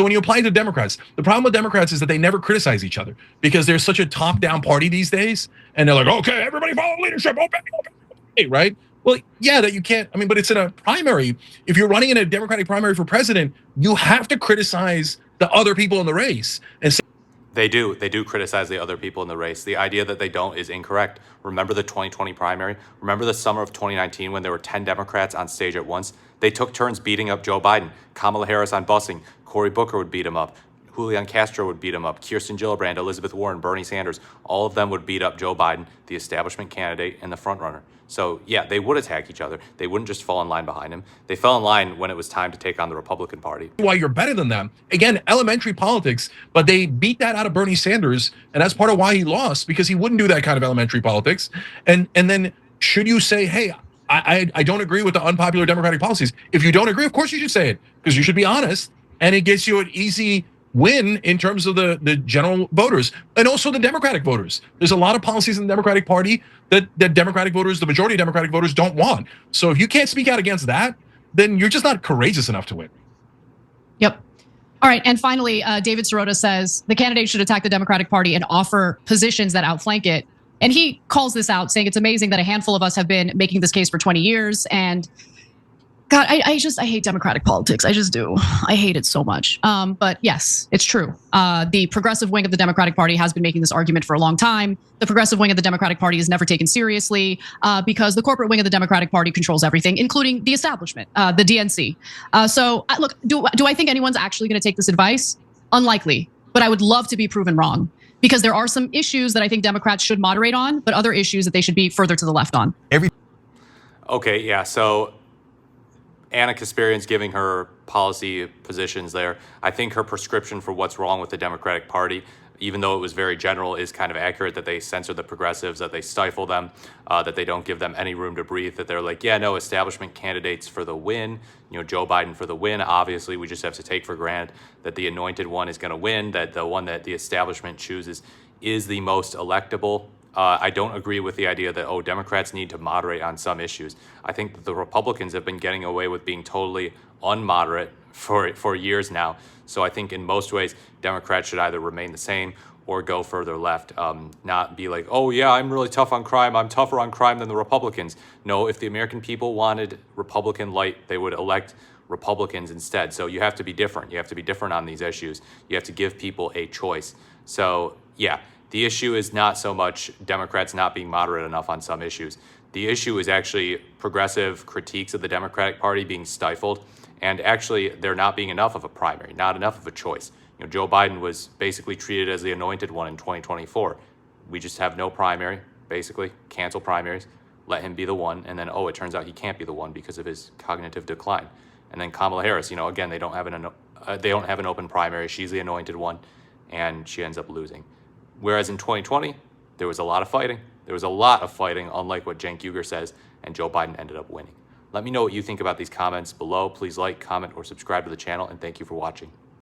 So when you apply it to Democrats, the problem with Democrats is that they never criticize each other because they're such a top-down party these days, and they're like, okay, everybody follow leadership, obey, right? Well, yeah, that you can't. I mean, but it's in a primary. If you're running in a Democratic primary for president, you have to criticize the other people in the race and say, They do. They do criticize the other people in the race. The idea that they don't is incorrect. Remember the 2020 primary? Remember the summer of 2019 when there were 10 Democrats on stage at once? They took turns beating up Joe Biden. Kamala Harris on busing. Cory Booker would beat him up. Julian Castro would beat him up. Kirsten Gillibrand, Elizabeth Warren, Bernie Sanders, all of them would beat up Joe Biden, the establishment candidate and the frontrunner. So yeah, they would attack each other. They wouldn't just fall in line behind him. They fell in line when it was time to take on the Republican Party. why you're better than them. Again, elementary politics, but they beat that out of Bernie Sanders, and that's part of why he lost, because he wouldn't do that kind of elementary politics. And then should you say, hey, I don't agree with the unpopular Democratic policies? If you don't agree, of course you should say it, because you should be honest, and it gets you an easy win in terms of the general voters and also the Democratic voters. There's a lot of policies in the Democratic Party that Democratic voters, the majority of Democratic voters, don't want. So if you can't speak out against that, then you're just not courageous enough to win. Yep. All right. And finally, David Sirota says the candidate should attack the Democratic Party and offer positions that outflank it. And he calls this out, saying it's amazing that a handful of us have been making this case for 20 years. And God, I hate Democratic politics. I just do. I hate it so much. But yes, it's true. The progressive wing of the Democratic Party has been making this argument for a long time. The progressive wing of the Democratic Party is never taken seriously because the corporate wing of the Democratic Party controls everything, including the establishment, the DNC. So look, do I think anyone's actually going to take this advice? Unlikely, but I would love to be proven wrong, because there are some issues that I think Democrats should moderate on, but other issues that they should be further to the left on. Okay, yeah, so Anna Kasparian's giving her policy positions there. I think her prescription for what's wrong with the Democratic Party, even though it was very general, is kind of accurate, that they censor the progressives, that they stifle them, that they don't give them any room to breathe, that they're like, yeah, no, establishment candidates for the win, Joe Biden for the win. Obviously, we just have to take for granted that the anointed one is going to win, that the one that the establishment chooses is the most electable. I don't agree with the idea that, oh, Democrats need to moderate on some issues. I think that the Republicans have been getting away with being totally unmoderate for years now. So I think in most ways, Democrats should either remain the same or go further left, not be like, oh yeah, I'm really tough on crime. I'm tougher on crime than the Republicans. No, if the American people wanted Republican light, they would elect Republicans instead. So you have to be different. You have to be different on these issues. You have to give people a choice. So yeah. The issue is not so much Democrats not being moderate enough on some issues. The issue is actually progressive critiques of the Democratic Party being stifled, and actually there not being enough of a primary, not enough of a choice. Joe Biden was basically treated as the anointed one in 2024. We just have no primary, basically, cancel primaries, let him be the one, and then, oh, it turns out he can't be the one because of his cognitive decline. And then Kamala Harris, again, they don't have an open primary. She's the anointed one, and she ends up losing. Whereas in 2020, there was a lot of fighting. There was a lot of fighting, unlike what Cenk Uygur says, and Joe Biden ended up winning. Let me know what you think about these comments below. Please like, comment, or subscribe to the channel, and thank you for watching.